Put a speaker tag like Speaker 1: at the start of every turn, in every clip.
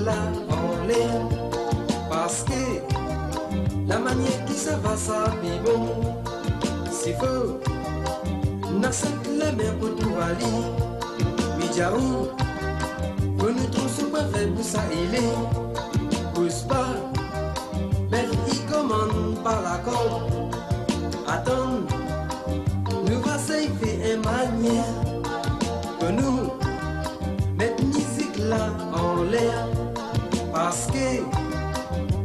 Speaker 1: là en l'air. Parce que la manière qui ça va, ça vit bon. C'est faux, n'accepte la mer pour tout aller. Oui, Jaou, pour nous tous, ce qu'on fait pour ça, il est. Pousse pas, belle, il commande par la corde. Attends, nous va s'élever un manière. Que nous, mettre musique là en l'air. Parce que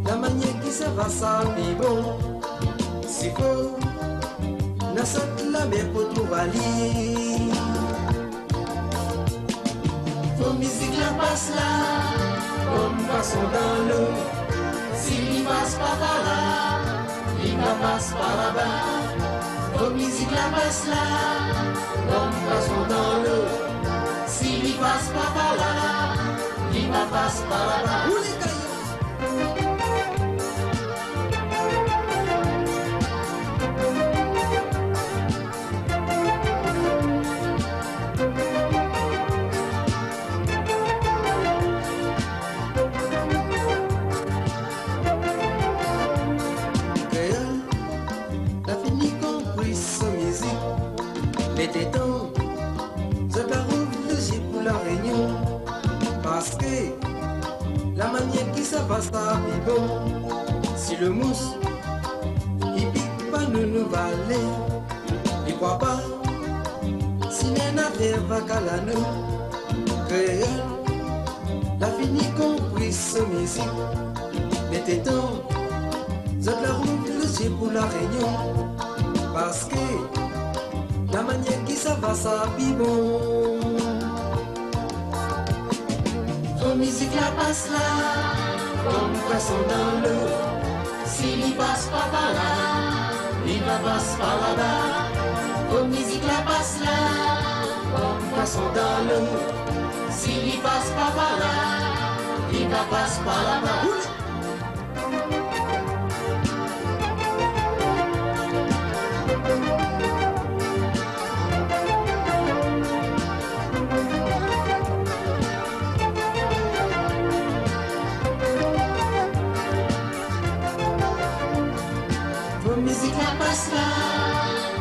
Speaker 1: la manière qui ça va, ça vit bon. C'est faux, n'accepte la mer pour tout aller. Faut musique la passe là, comme poisson dans l'eau. S'il passe pas par là, il va passe par là-bas. Faut musique la passe là, comme poisson dans l'eau. S'il passe pas par là, il va passe par là-bas. Mettez temps, je t'arrive le J pour la réunion. Parce que la manière qui ça va, ça vit bon. Si le mousse, il pique pas, nous va aller. Il croit pas, si les navires va qu'à la nous. Créole, la fini compris ce musique. Mettez temps, je t'arrive le J pour la réunion. Parce que la manière qui ça va, ça vit bon. Ton musique la passe là, comme poisson dans l'eau. S'il y passe pas par là, il va passer par là-bas. Ton musique la passe là, comme poisson dans l'eau. S'il y passe pas par là, il va passer par là-bas. Musique la passe là,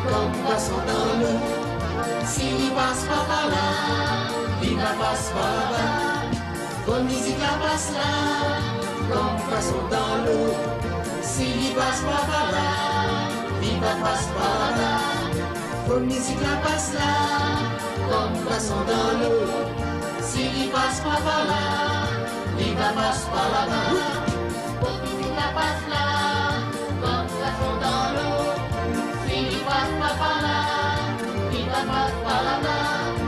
Speaker 1: comme poisson dans l'eau. S'il y passe pas par là, il va passer par là-bas. Bonne musique la passe là, comme poisson dans l'eau. S'il y passe pas par là, il va passer par là-bas. Bonne musique la passe là, comme poisson dans l'eau. S'il y passe pas par là, il va passer par là-bas. Bonne musique la passe là, comme poisson dans l'eau. S'il passe pas par là, il va passer par là-bas.